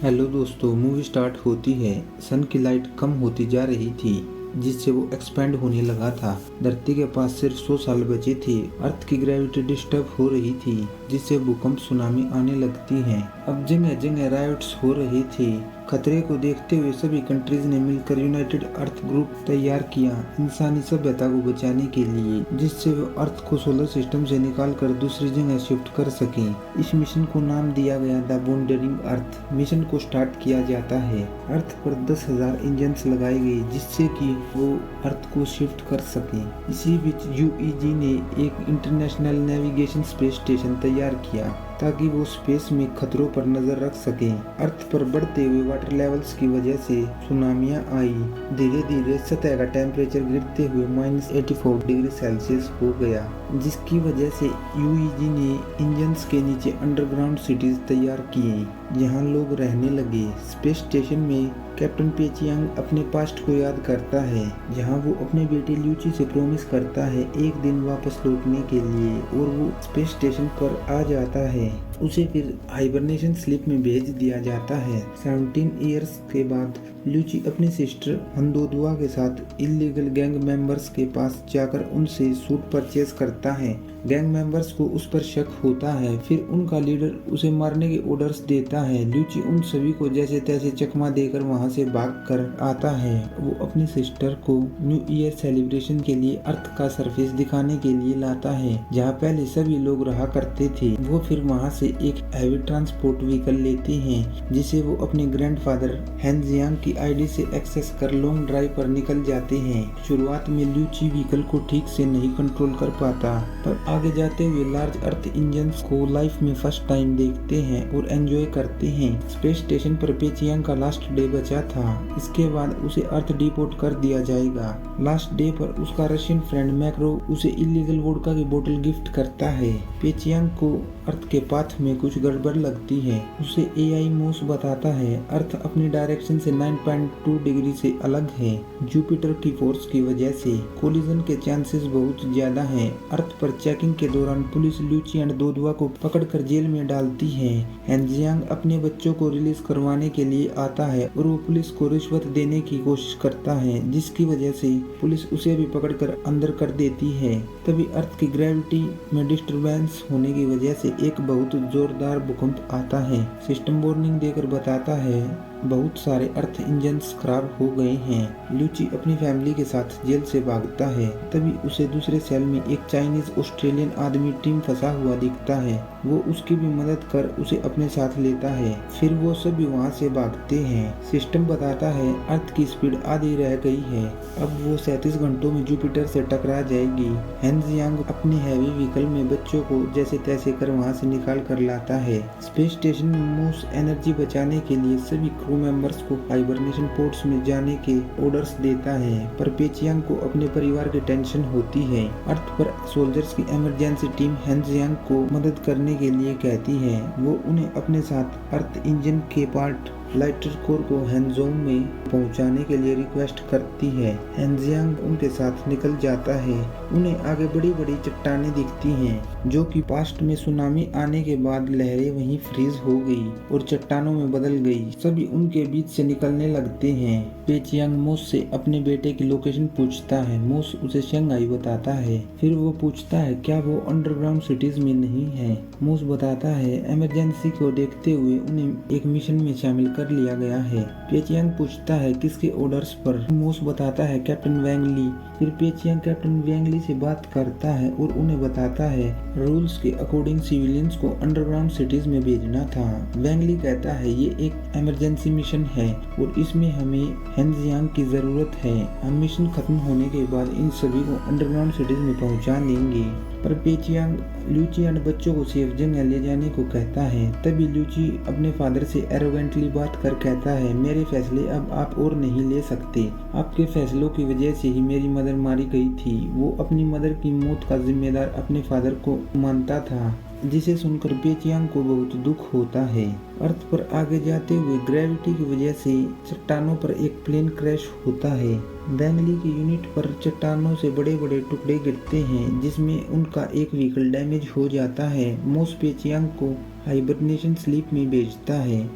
Hello दोस्तों, movie start होती है। सन की लाइट कम होती जा रही थी, जिससे वो एक्सपैंड होने लगा था। धरती के पास सिर्फ 100 साल बचे थे। अर्थ की ग्रेविटी डिस्टर्ब हो रही थी, जिससे भूकंप सुनामी आने लगती हैं। अब जगह जगह राइट्स हो रहे थे। खतरे को देखते हुए सभी कंट्रीज ने मिलकर यूनाइटेड अर्थ ग्रुप तैयार किया इंसानी सभ्यता को बचाने के लिए, जिससे वो अर्थ को सोलर सिस्टम से निकालकर दूसरी जगह शिफ्ट कर सकें। इस मिशन को नाम दिया गया द वंडरिंग अर्थ। मिशन को स्टार्ट किया जाता है। अर्थ पर 10,000 इंजन्स लगाए गए, जिससे कि वो अर्थ को शिफ्ट कर सके। इसी बीच यूईजी ने एक इंटरनेशनल नेविगेशन स्पेस स्टेशन तैयार किया ताकि वो स्पेस में खतरों पर नजर रख सकें। अर्थ पर बढ़ते हुए वाटर लेवल्स की वजह से सुनामियां आई। धीरे धीरे सतह का टेम्परेचर गिरते हुए -84 डिग्री सेल्सियस हो गया, जिसकी वजह से यूईजी ने इंजन्स के नीचे अंडरग्राउंड सिटीज तैयार किए, जहां लोग रहने लगे। स्पेस स्टेशन में कैप्टन पेचियांग अपने पास्ट को याद करता है, जहां वो अपने बेटे ल्यूची से प्रॉमिस करता है एक दिन वापस लौटने के लिए, और वो स्पेस स्टेशन पर आ जाता है। उसे फिर हाइबरनेशन स्लीप में भेज दिया जाता है। 17 इयर्स के बाद ल्यूची अपनी सिस्टर हंदोदुआ के साथ इलीगल गैंग मेंबर्स के पास जाकर उनसे सूट परचेज करता है। गैंग मेंबर्स को उस पर शक होता है, फिर उनका लीडर उसे मारने के ऑर्डर्स देता है। ल्यूची उन सभी को जैसे तैसे चकमा देकर वहां से भाग कर आता है। वो अपनी सिस्टर को न्यू ईयर सेलिब्रेशन के लिए अर्थ का सरफेस दिखाने के लिए लाता है, जहाँ पहले सभी लोग रहा करते थे। वो फिर वहाँ से एक हैवी ट्रांसपोर्ट व्हीकल लेते हैं, जिसे वो अपने ग्रैंडफादर हैंजियांग की आईडी से एक्सेस कर लॉन्ग ड्राइव पर निकल जाते हैं। शुरुआत में ल्यूची व्हीकल को ठीक से नहीं कंट्रोल कर पाता, पर आगे जाते हुए लार्ज अर्थ इंजन्स को लाइफ में फर्स्ट टाइम देखते हैं और एंजॉय करते हैं। स्पेस स्टेशन पर पेचियांग का लास्ट डे बचा था। इसके बाद उसे अर्थ डिपोर्ट कर दिया जाएगा। लास्ट डे पर उसका रशियन फ्रेंड मैक्रो उसे इलीगल वोडका की बोतल गिफ्ट करता है। पेचियांग को अर्थ के पाथ में कुछ गड़बड़ लगती है। उसे एआई मोस बताता है अर्थ अपनी डायरेक्शन से 9.2 डिग्री से अलग है। जुपिटर की फोर्स की वजह से कोलिजन के चांसेस बहुत ज्यादा हैं। अर्थ पर चेकिंग के दौरान पुलिस ल्यूची एंड दोदुआ को पकड़कर जेल में डालती है। हैंजियांग अपने बच्चों को रिलीज करवाने के लिए आता है और वो पुलिस को रिश्वत देने की कोशिश करता है, जिसकी वजह से पुलिस उसे भी पकड़कर अंदर कर देती है। तभी अर्थ की ग्रेविटी में डिस्टरबेंस होने की वजह से एक बहुत जोरदार भूकंप आता है। सिस्टम वार्निंग देकर बताता है बहुत सारे अर्थ इंजन्स खराब हो गए हैं। ल्यूची अपनी फैमिली के साथ जेल से भागता है। तभी उसे दूसरे सेल में एक चाइनीज ऑस्ट्रेलियन आदमी टीम फंसा हुआ दिखता है। वो उसकी भी मदद कर उसे अपने साथ लेता है। फिर वो सभी वहाँ से भागते हैं। सिस्टम बताता है अर्थ की स्पीड आधी रह गई है। अब वो 37 घंटों में जुपिटर से टकरा जाएगी। हैंजियांग अपनी हैवी व्हीकल में बच्चों को जैसे तैसे कर वहाँ से निकाल कर लाता है। स्पेस स्टेशन में मोस एनर्जी बचाने के लिए सभी क्रू मेंबर्स को हाइबरनेशन पोर्ट्स में जाने के ऑर्डर्स देता है, पर पेचियांग को अपने परिवार की टेंशन होती है। अर्थ पर सोल्जर्स की इमरजेंसी टीम हैंजियांग को मदद करने के लिए कहती है। वो उन्हें अपने साथ अर्थ इंजन के पार्ट लाइटर कोर को हैंजोंग में पहुंचाने के लिए रिक्वेस्ट करती है। हैंजियांग उनके साथ निकल जाता है। उन्हें आगे बड़ी बड़ी चट्टानें दिखती हैं, जो कि पास्ट में सुनामी आने के बाद लहरें वहीं फ्रीज हो गई और चट्टानों में बदल गई। सभी उनके बीच से निकलने लगते हैं। पेचियांग मोस से अपने बेटे की लोकेशन पूछता है। मोस उसे शंघाई बताता है। फिर वो पूछता है क्या वो अंडरग्राउंड सिटीज में नहीं है। मोस बताता है इमरजेंसी को देखते हुए उन्हें एक मिशन में शामिल कर लिया गया है। पेचियांग पूछता है किसके ऑर्डर्स पर। मोस बताता है कैप्टन वैंगली। फिर पेचियांग कैप्टन वैंगली से बात करता है और उन्हें बताता है रूल्स के अकॉर्डिंग सिविलियंस को अंडरग्राउंड सिटीज में भेजना था। वैंगली कहता है ये एक इमरजेंसी मिशन है और इसमें हमें हैंजियांग की जरूरत है। हम मिशन खत्म होने के बाद इन सभी को अंडरग्राउंड सिटीज में पहुंचा देंगे। पर पेचियांग ल्यूची एंड बच्चों को सेफ जगह ले जाने को कहता है। तभी ल्यूची अपने फादर से एरोगेंटली बात कर कहता है मेरे फैसले अब आप और नहीं ले सकते। आपके फैसलों की वजह से ही मेरी मदर मारी गई थी। वो अपनी मदर की मौत का जिम्मेदार अपने फादर को मानता था, जिसे सुनकर पेचियांग को बहुत दुख होता है। अर्थ पर आगे जाते हुए ग्रेविटी की वजह से चट्टानों पर एक प्लेन क्रैश होता है। वैंगली की यूनिट पर चट्टानों से बड़े बड़े टुकड़े गिरते हैं, जिसमें उनका एक व्हीकल डैमेज हो जाता है। मोस पेचियांग को हाइबरनेशन स्लीप में भेजता है।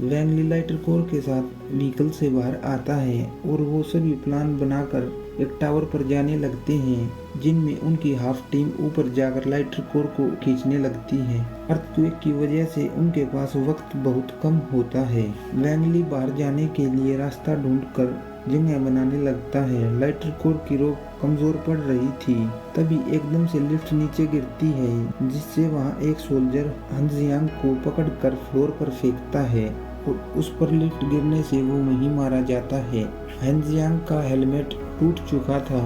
वैंगली लाइटर कोर के साथ व्हीकल से बाहर आता है और वो सभी प्लान बनाकर एक टावर पर जाने लगते हैं, जिनमें उनकी हाफ टीम ऊपर जाकर लाइटर कोर को खींचने लगती है। अर्थक्वेक की वजह से उनके पास वक्त बहुत कम होता है। वैंगली बाहर जाने के लिए रास्ता ढूंढकर जगह बनाने लगता है। लाइटर कोर की रोप कमजोर पड़ रही थी, तभी एकदम से लिफ्ट नीचे गिरती है, जिससे वहां एक सोल्जर हंजियांग को पकड़कर फ्लोर पर फेंकता है और उस पर लिफ्ट गिरने से वो वहीं मारा जाता है। हंजियांग का हेलमेट टूट चुका था।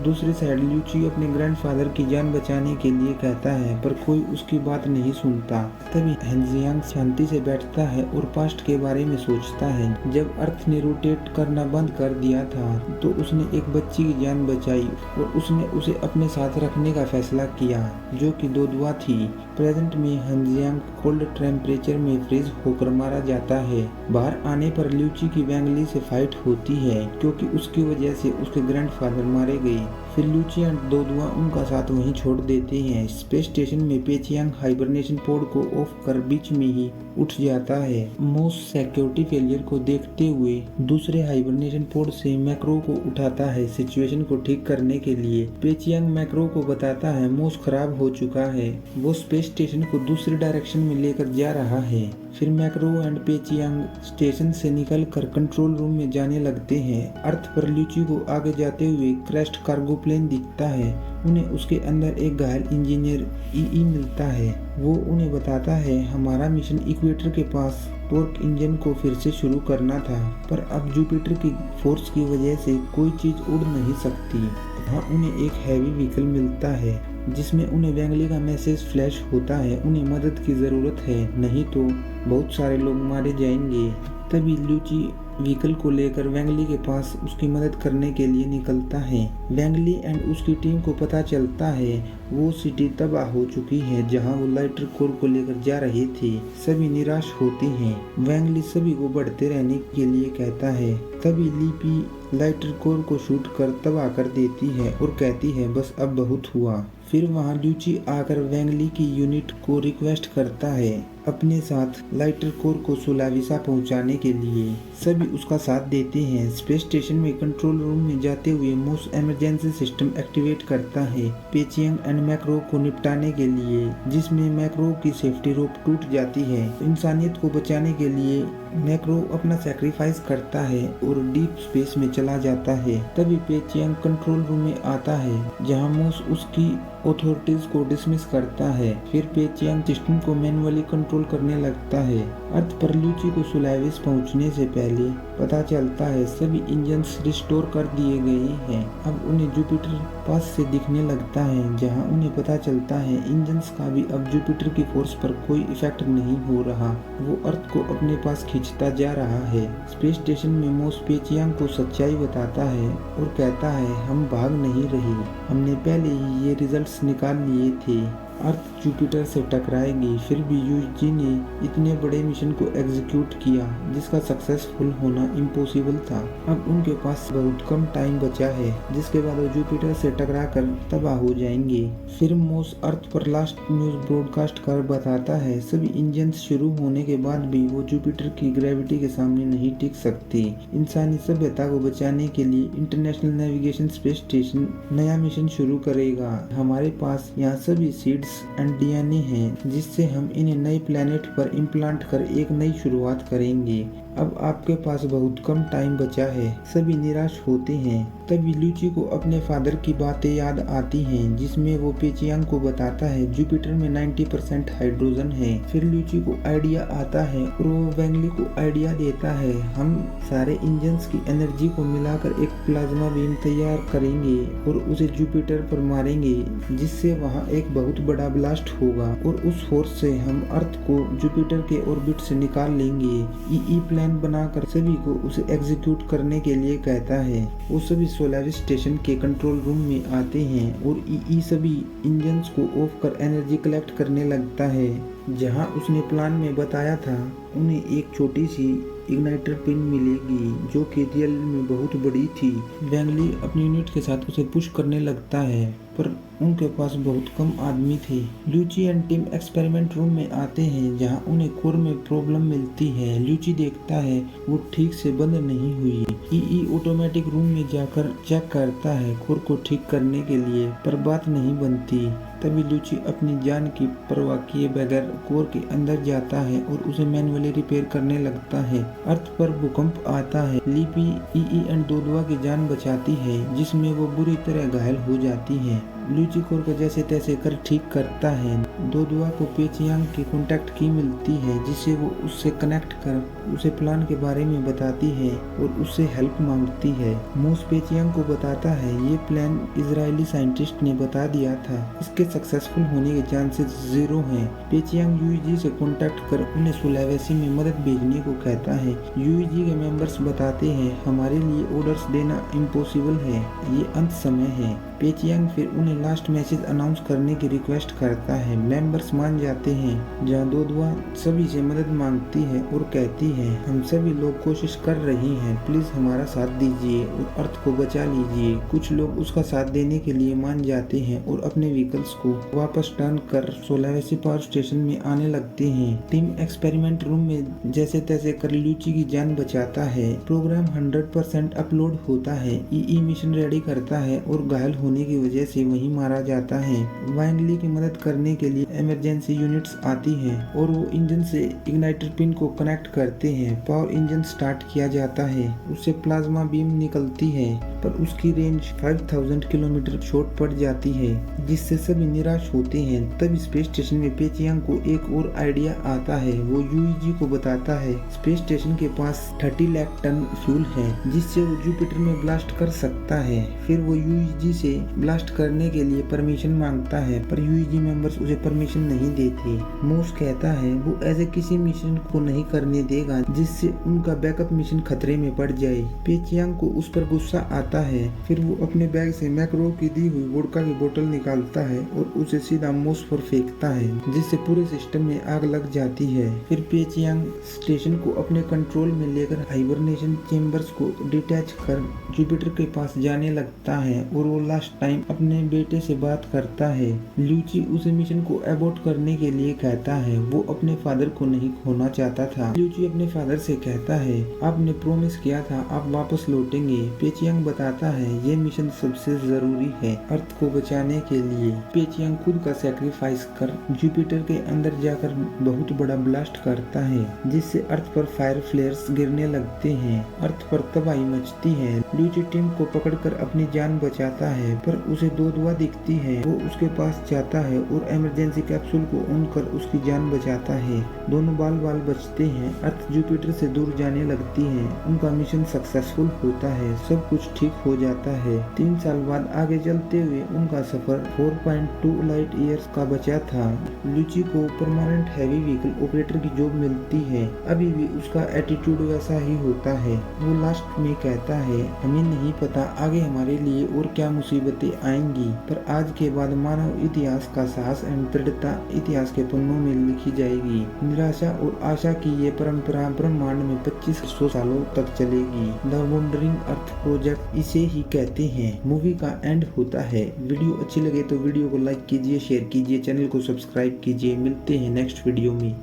दूसरी साइड ल्यूची अपने ग्रैंडफादर की जान बचाने के लिए कहता है, पर कोई उसकी बात नहीं सुनता। तभी हंजियांग शांति से बैठता है और पास्ट के बारे में सोचता है। जब अर्थ ने रोटेट करना बंद कर दिया था तो उसने एक बच्ची की जान बचाई और उसने उसे अपने साथ रखने का फैसला किया, जो कि दोदुआ थी। प्रेजेंट में हंजियांग कोल्ड टेम्परेचर में फ्रीज होकर मारा जाता है। बाहर आने पर ल्यूची की वैंगली से फाइट होती है, क्योंकि उसकी वजह से उसके ग्रैंडफादर मारे गए। फिर ल्यूची एंड दोदुआ उनका साथ वहीं छोड़ देते हैं। स्पेस स्टेशन में पेचियांग हाइबरनेशन पोड को ऑफ कर बीच में ही उठ जाता है। मोस सिक्योरिटी फेलियर को देखते हुए दूसरे हाइबरनेशन पोड से मैक्रो को उठाता है सिचुएशन को ठीक करने के लिए। पेचियांग मैक्रो को बताता है मोस खराब हो चुका है, वो स्पेस स्टेशन को दूसरी डायरेक्शन में लेकर जा रहा है। फिर मैक्रो एंड पेचियांग स्टेशन से निकलकर कंट्रोल रूम में जाने लगते हैं। अर्थ पर ल्यूची को आगे जाते हुए क्रैश्ड कार्गो प्लेन दिखता है। उन्हें उसके अंदर एक घायल इंजीनियर ई मिलता है। वो उन्हें बताता है हमारा मिशन इक्वेटर के पास टॉर्क इंजन को फिर से शुरू करना था, पर अब जुपिटर की फोर्स की वजह से कोई चीज उड़ नहीं सकती। वहाँ उन्हें एक हैवी व्हीकल मिलता है, जिसमें उन्हें वैंगली का मैसेज फ्लैश होता है। उन्हें मदद की जरूरत है, नहीं तो बहुत सारे लोग मारे जाएंगे। तभी ल्यूची व्हीकल को लेकर वैंगली के पास उसकी मदद करने के लिए निकलता है। वैंगली एंड उसकी टीम को पता चलता है वो सिटी तबाह हो चुकी है जहां वो लाइटर कोर को लेकर जा रहे थे। सभी निराश होते हैं। वैंगली सभी को बढ़ते रहने के लिए कहता है। तभी लीपी लाइटर कोर को शूट कर तबाह कर देती है और कहती है बस अब बहुत हुआ। फिर वहां ल्यूची आकर वैंगली की यूनिट को रिक्वेस्ट करता है अपने साथ लाइटर कोर को सुलाविसा पहुंचाने के लिए। सभी उसका साथ देते हैं। स्पेस स्टेशन में कंट्रोल रूम में जाते हुए मोस इमरजेंसी सिस्टम एक्टिवेट करता है पेचियांग एंड मैक्रो को निपटाने के लिए, जिसमें मैक्रो की सेफ्टी रोप टूट जाती है। इंसानियत को बचाने के लिए मैक्रो अपना सैक्रिफाइस करता है और डीप स्पेस में चला जाता है। तभी पेचियांग कंट्रोल रूम में आता है जहां मोस उसकी अथॉरिटीज को डिसमिस करता है। फिर पेचियांग सिस्टम को मैनुअली कंट्रोल करने लगता है। अर्थ पर ल्यूची को सुलाविस पहुंचने से पहले पता चलता है सभी इंजन्स रिस्टोर कर दिए गए हैं। अब उन्हें जुपिटर पास से दिखने लगता है, जहां उन्हें पता चलता है इंजन्स का भी अब जुपिटर की फोर्स पर कोई इफेक्ट नहीं हो रहा। वो अर्थ को अपने पास खींचता जा रहा है। स्पेस स्टेशन में मोस पेचियांग को सच्चाई बताता है और कहता है हम भाग नहीं रहे, हमने पहले ही ये रिजल्ट्स निकाल लिए थे। अर्थ जुपिटर से टकराएगी। फिर भी यूजी ने इतने बड़े मिशन को एग्जीक्यूट किया जिसका सक्सेसफुल होना इम्पॉसिबल था। अब उनके पास बहुत कम टाइम बचा है, जिसके बाद वो जुपिटर से टकराकर तबाह हो जाएंगे। फिर मोस अर्थ पर लास्ट न्यूज ब्रॉडकास्ट कर बताता है सभी इंजन शुरू होने के बाद भी वो जुपिटर की ग्रेविटी के सामने नहीं टिक सकती। इंसानी सभ्यता को बचाने के लिए इंटरनेशनल नेविगेशन स्पेस स्टेशन नया मिशन शुरू करेगा। हमारे पास यहाँ सभी सीड्स एंड डीएनए हैं, जिससे हम इन्हें नए प्लेनेट पर इम्प्लांट कर एक नई शुरुआत करेंगे। अब आपके पास बहुत कम टाइम बचा है। सभी निराश होते हैं। तभी ल्यूची को अपने फादर की बातें याद आती हैं, जिसमें वो पेचियांग को बताता है जुपिटर में 90% हाइड्रोजन है। फिर ल्यूची को आइडिया आता है और वो वैंगली को आइडिया देता है हम सारे इंजन्स की एनर्जी को मिलाकर एक प्लाज्मा बीम तैयार करेंगे और उसे जुपिटर पर मारेंगे, जिससे वहाँ एक बहुत बड़ा ब्लास्ट होगा और उस फोर्स से हम अर्थ को जुपिटर के ऑर्बिट से निकाल लेंगे। ई प्लान बनाकर सभी को उसे एग्जीक्यूट करने के लिए कहता है। वो सभी सोलारिस स्टेशन के कंट्रोल रूम में आते हैं और ई सभी इंजन्स को ऑफ कर एनर्जी कलेक्ट करने लगता है। जहां उसने प्लान में बताया था उन्हें एक छोटी सी इग्नाइटर पिन मिलेगी जो कि रियल में बहुत बड़ी थी। वैंगली अपनी यूनिट के साथ उसे पुश करने लगता है पर उनके पास बहुत कम आदमी थे। ल्यूची एंड टिम एक्सपेरिमेंट रूम में आते हैं जहां उन्हें कोर में प्रॉब्लम मिलती है। ल्यूची देखता है वो ठीक से बंद नहीं हुई। ईई ऑटोमेटिक रूम में जाकर चेक करता है कोर को ठीक करने के लिए पर बात नहीं बनती। तभी ल्यूची अपनी जान की परवाह किए बगैर कोर के अंदर जाता है और उसे मैन्युअली रिपेयर करने लगता है। अर्थ पर भूकंप आता है। लिपी ईई एंड दोदुआ की जान बचाती है जिसमें वो बुरी तरह घायल हो जाती है। ल्यूची कोर को जैसे तैसे कर ठीक करता है। दोदुआ को पेचियांग की कॉन्टैक्ट की मिलती है जिससे वो उससे कनेक्ट कर उसे प्लान के बारे में बताती है और उससे हेल्प मांगती है। मूस पेचियांग को बताता है ये प्लान इजरायली साइंटिस्ट ने बता दिया था, इसके सक्सेसफुल होने के चांसेस 0 हैं। पेचियांग यूईजी से कॉन्टैक्ट कर उन्हें सुलावेसी में मदद भेजने को कहता है। यूईजी के मेंबर्स बताते हैं हमारे लिए ऑर्डर्स देना इम्पॉसिबल है, ये अंत समय है। पेचियांग फिर उन्हें लास्ट मैसेज अनाउंस करने की रिक्वेस्ट करता है। मेंबर्स मान जाते हैं जहां दोदुआ सभी से मदद मांगती है और कहती है हम सभी लोग कोशिश कर रहे हैं, प्लीज हमारा साथ दीजिए और अर्थ को बचा लीजिए। कुछ लोग उसका साथ देने के लिए मान जाते हैं और अपने व्हीकल्स को वापस टर्न कर सोलावेसी पावर स्टेशन में आने लगते हैं। टीम एक्सपेरिमेंट रूम में जैसे तैसे कर ल्यूची की जान बचाता है। प्रोग्राम 100% अपलोड होता है। ईई मिशन रेडी करता है और घायल होने की वजह से वहीं मारा जाता है। वांगली की मदद करने के लिए इमरजेंसी यूनिट्स आती हैं और वो इंजन से इग्नाइटर पिन को कनेक्ट करते हैं। पावर इंजन स्टार्ट किया जाता है, उससे प्लाज्मा बीम निकलती है पर उसकी रेंज 5000 किलोमीटर शॉर्ट पड़ जाती है जिससे सभी निराश होते हैं। तब स्पेस स्टेशन में पेचियांग को एक और आइडिया आता है। वो यूईजी को बताता है स्पेस स्टेशन के पास 30 लाख टन फ्यूल है जिससे वो जुपिटर में ब्लास्ट कर सकता है। फिर वो यूईजी से ब्लास्ट करने के लिए परमिशन मांगता है पर यूईजी मेंबर्स उसे परमिशन नहीं देते। मूस कहता है वो ऐसे किसी मिशन को नहीं करने देगा जिससे उनका बैकअप मिशन खतरे में पड़ जाए। पेचियांग को उस पर गुस्सा आता है। फिर वो अपने बैग से मैक्रो की दी हुई वोडका की बोतल निकालता है और उसे सीधा मूस पर फेंकता है जिससे पूरे सिस्टम में आग लग जाती है। फिर पेचियांग स्टेशन को अपने कंट्रोल में लेकर हाइबरनेशन चेम्बर्स को डिटैच कर जुपिटर के पास जाने लगता है और वो लास्ट टाइम अपने बेटे से बात करता है। ल्यूची उसे मिशन को एबॉर्ट करने के लिए कहता है, वो अपने फादर को नहीं खोना चाहता था। ल्यूची अपने फादर से कहता है आपने प्रॉमिस किया था आप वापस लौटेंगे। पेचियांग बताता है ये मिशन सबसे जरूरी है अर्थ को बचाने के लिए। पेचियांग खुद का सैक्रिफाइस कर जुपिटर के अंदर जाकर बहुत बड़ा ब्लास्ट करता है जिससे अर्थ पर फायर फ्लेयर्स गिरने लगते हैं। अर्थ पर तबाही मचती है। ल्यूची टीम को पकड़कर अपनी जान बचाता है पर उसे दोदुआ दिखती है। वो उसके पास जाता है और इमरजेंसी कैप्सूल को ऑन कर उसकी जान बचाता है। दोनों बाल बाल बचते हैं। अर्थ जुपिटर से दूर जाने लगती है। उनका मिशन सक्सेसफुल होता है, सब कुछ ठीक हो जाता है। 3 साल बाद आगे चलते हुए उनका सफर 4.2 लाइट ईयर्स का बचा था। ल्यूची को परमानेंट हैवी व्हीकल ऑपरेटर की जॉब मिलती है। अभी भी उसका एटीट्यूड वैसा ही होता है। वो लास्ट में कहता है हमें नहीं पता आगे हमारे लिए और क्या मुसीबतें आएंगी पर आज के बाद मानव इतिहास का साहस एवं दृढ़ता इतिहास के पन्नों में लिखी जाएगी। निराशा और आशा की ये परंपरा ब्रह्मांड में 2500 सालों तक चलेगी। द वंडरिंग अर्थ प्रोजेक्ट इसे ही कहते हैं। मूवी का एंड होता है। वीडियो अच्छी लगे तो वीडियो को लाइक कीजिए, शेयर कीजिए, चैनल को सब्सक्राइब कीजिए। मिलते हैं नेक्स्ट वीडियो में।